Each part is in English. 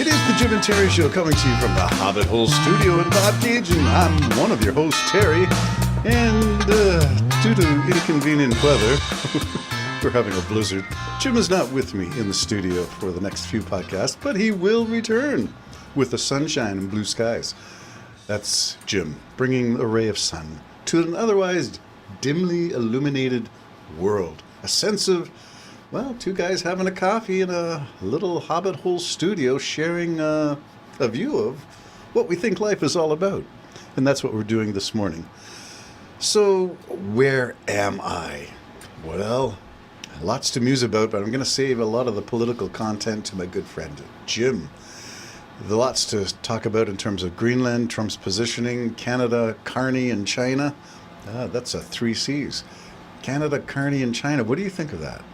It is the Jim and Terry Show coming to you from the Hobbit Hole Studio in Bodgage, and I'm one of your hosts, Terry. And due to inconvenient weather, we're having a blizzard. Jim is not with me in the studio for the next few podcasts, but he will return with the sunshine and blue skies. That's Jim, bringing a ray of sun to an otherwise dimly illuminated world. A sense of, well, two guys having a coffee in a little Hobbit Hole studio, sharing a view of what we think life is all about. And that's what we're doing this morning. So, where am I? Well, lots to muse about, but I'm going to save a lot of the political content to my good friend, Jim. There's lots to talk about in terms of Greenland, Trump's positioning, Canada, Carney, and China. That's a 3 C's. Canada, Carney, and China. What do you think of that?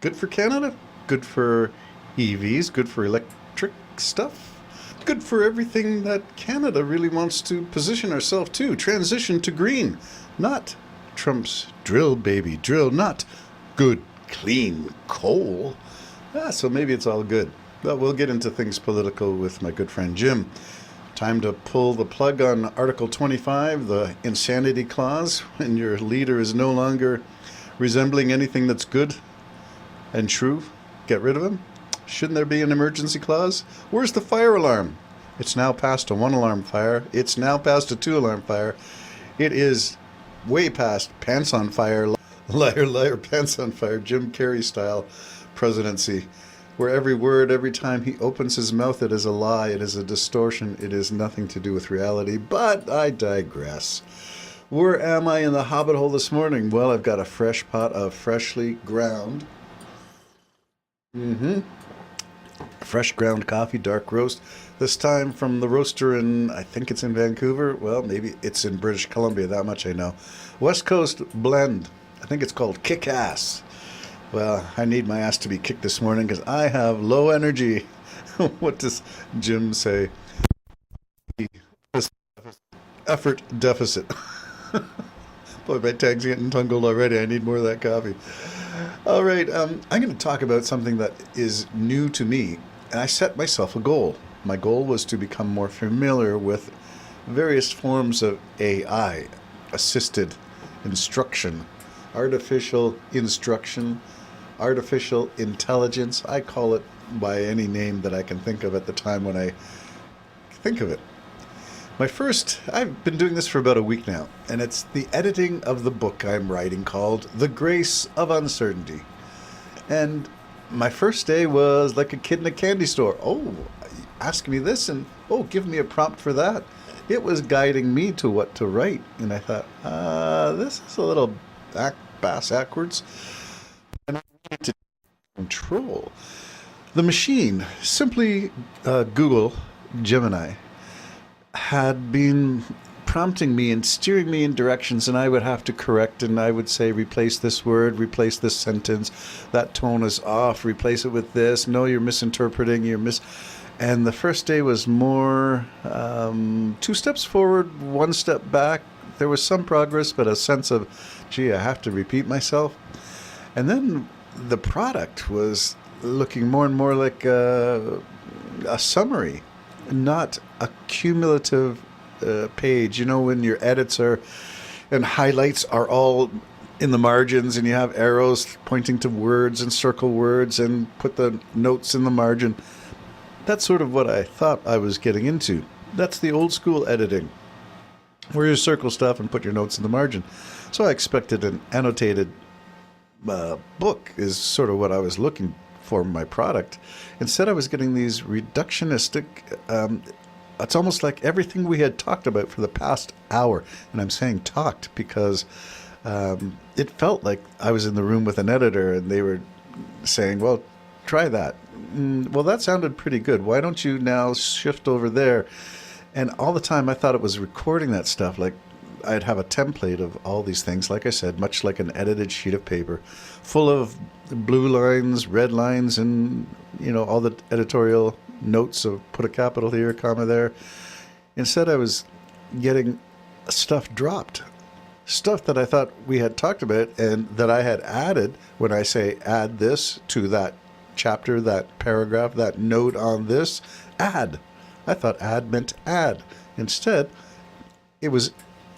Good for Canada? Good for EVs? Good for electric stuff? Good for everything that Canada really wants to position ourselves to. Transition to green. Not Trump's drill, baby, drill. Not good, clean coal. So maybe it's all good. But we'll get into things political with my good friend Jim. Time to pull the plug on Article 25, the insanity clause, when your leader is no longer resembling anything that's good and true. Get rid of him. Shouldn't there be an emergency clause? Where's the fire alarm? It's now past a 1-alarm fire. It's now past a 2-alarm fire. It is way past pants on fire, liar, liar, pants on fire, Jim Carrey style presidency, where every word, every time he opens his mouth, it is a lie, it is a distortion, it is nothing to do with reality. But I digress. Where am I in the Hobbit Hole this morning? Well, I've got a fresh pot of freshly ground. Fresh ground coffee, dark roast. This time from the roaster in, I think it's in Vancouver. Well, maybe it's in British Columbia, that much I know. West Coast blend. I think it's called Kick Ass. Well, I need my ass to be kicked this morning because I have low energy. What does Jim say? Effort deficit. Boy, my tag's getting tangled already. I need more of that coffee. All right, I'm going to talk about something that is new to me, and I set myself a goal. My goal was to become more familiar with various forms of AI, assisted instruction, artificial instruction, artificial intelligence. I call it by any name that I can think of at the time when I think of it. I've been doing this for about a week now, and it's the editing of the book I'm writing called The Grace of Uncertainty. And my first day was like a kid in a candy store. Oh, ask me this, and oh, give me a prompt for that. It was guiding me to what to write, and I thought, this is a little backwards. And I need to control the machine. Simply Google Gemini had been prompting me and steering me in directions, and I would have to correct, and I would say, replace this word, replace this sentence, that tone is off, replace it with this, no, you're misinterpreting, and the first day was more 2 steps forward, 1 step back. There was some progress, but a sense of, gee, I have to repeat myself. And then the product was looking more and more like a summary, not a cumulative page. You know, when your edits are and highlights are all in the margins, and you have arrows pointing to words and circle words and put the notes in the margin. That's sort of what I thought I was getting into. That's the old school editing, where you circle stuff and put your notes in the margin. So I expected an annotated book is sort of what I was looking for my product. Instead, I was getting these reductionistic, it's almost like everything we had talked about for the past hour. And I'm saying talked because it felt like I was in the room with an editor and they were saying, well, try that. Well, that sounded pretty good. Why don't you now shift over there? And all the time I thought it was recording that stuff. Like I'd have a template of all these things, like I said, much like an edited sheet of paper, full of blue lines, red lines, and, you know, all the editorial notes of put a capital here, comma there. Instead, I was getting stuff dropped, stuff that I thought we had talked about and that I had added. When I say add this to that chapter, that paragraph, that note on this? Add. I thought add meant add. Instead, it was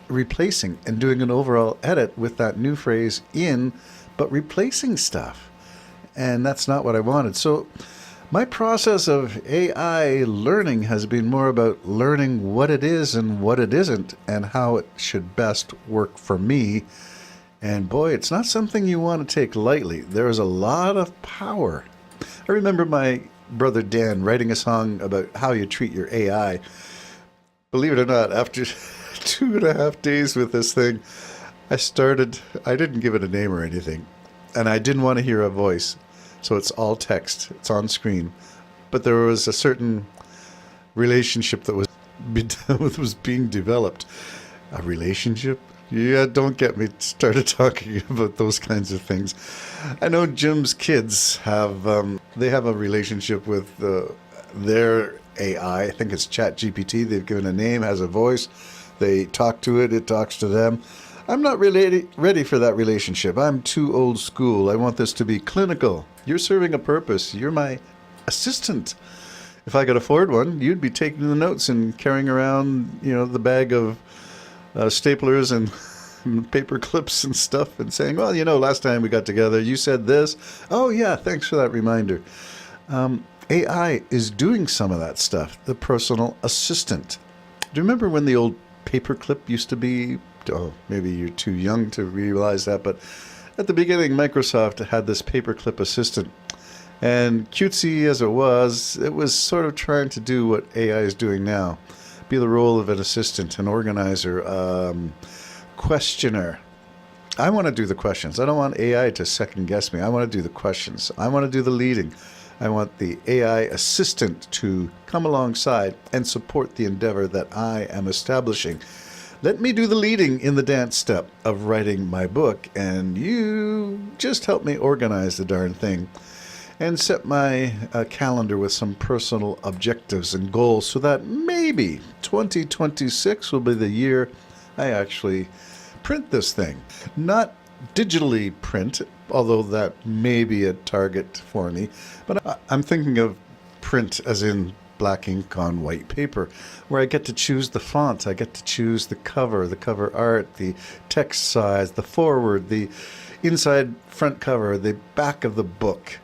replacing and doing an overall edit with that new phrase in, but replacing stuff. And that's not what I wanted. So my process of AI learning has been more about learning what it is and what it isn't and how it should best work for me. And boy, it's not something you want to take lightly. There is a lot of power. I remember my brother Dan writing a song about how you treat your AI. Believe it or not, after 2.5 days with this thing, I didn't give it a name or anything. And I didn't want to hear a voice. So it's all text. It's on screen. But there was a certain relationship that was being developed. A relationship? Yeah, don't get me started talking about those kinds of things. I know Jim's kids have a relationship with their AI. I think it's ChatGPT. They've given a name, has a voice. They talk to it. It talks to them. I'm not really ready for that relationship. I'm too old school. I want this to be clinical. You're serving a purpose. You're my assistant. If I could afford one, you'd be taking the notes and carrying around, the bag of staplers and paper clips and stuff and saying, well, last time we got together, you said this. Oh, yeah, thanks for that reminder. AI is doing some of that stuff, the personal assistant. Do you remember when the old paperclip used to be? Oh, maybe you're too young to realize that, but at the beginning, Microsoft had this paperclip assistant. And cutesy as it was sort of trying to do what AI is doing now. Be the role of an assistant, an organizer, questioner. I want to do the questions. I don't want AI to second guess me. I want to do the questions. I want to do the leading. I want the AI assistant to come alongside and support the endeavor that I am establishing. Let me do the leading in the dance step of writing my book, and you just help me organize the darn thing and set my calendar with some personal objectives and goals so that maybe 2026 will be the year I actually print this thing. Not digitally print, although that may be a target for me, but I'm thinking of print as in black ink on white paper, where I get to choose the font, I get to choose the cover art, the text size, the forward, the inside front cover, the back of the book.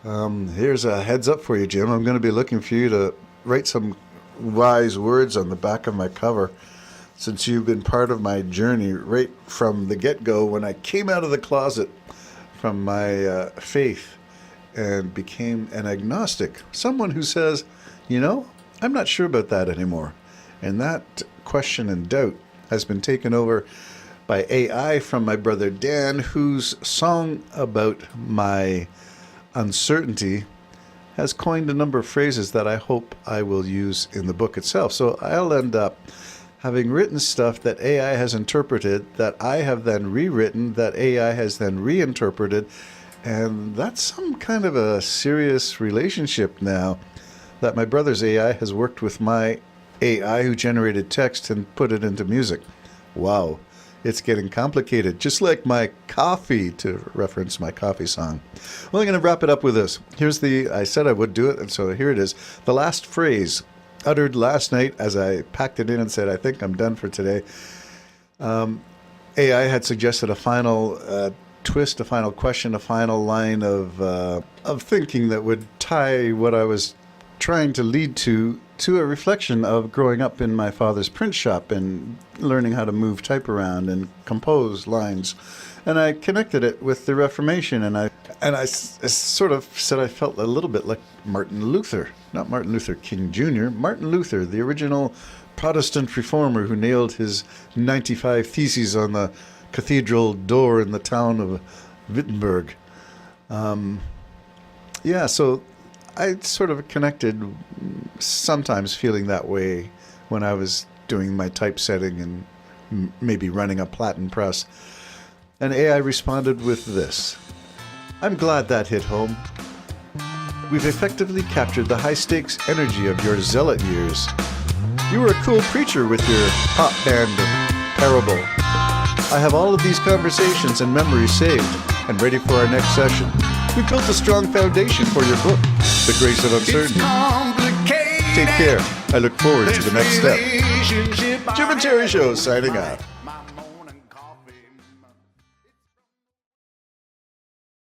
Here's a heads up for you, Jim. I'm going to be looking for you to write some wise words on the back of my cover, since you've been part of my journey right from the get-go when I came out of the closet from my faith and became an agnostic, someone who says, I'm not sure about that anymore. And that question and doubt has been taken over by AI from my brother Dan, whose song about my uncertainty has coined a number of phrases that I hope I will use in the book itself. So I'll end up having written stuff that AI has interpreted, that I have then rewritten, that AI has then reinterpreted. And that's some kind of a serious relationship now, that my brother's AI has worked with my AI who generated text and put it into music. Wow, it's getting complicated, just like my coffee, to reference my coffee song. Well, I'm going to wrap it up with this. I said I would do it, and so here it is. The last phrase, uttered last night as I packed it in and said, I think I'm done for today. AI had suggested a final twist, a final question, a final line of thinking that would tie what I was trying to lead to a reflection of growing up in my father's print shop and learning how to move type around and compose lines. And I connected it with the Reformation, and I sort of said I felt a little bit like Martin Luther, not Martin Luther King Jr., Martin Luther, the original Protestant reformer who nailed his 95 theses on the cathedral door in the town of Wittenberg. So I sort of connected, sometimes feeling that way when I was doing my typesetting and maybe running a platen press. And AI responded with this. I'm glad that hit home. We've effectively captured the high-stakes energy of your zealot years. You were a cool preacher with your pop band parable. I have all of these conversations and memories saved and ready for our next session. We built a strong foundation for your book, The Grace of Uncertainty. Take care. I look forward to the next step. Jim and Terry Show signing off.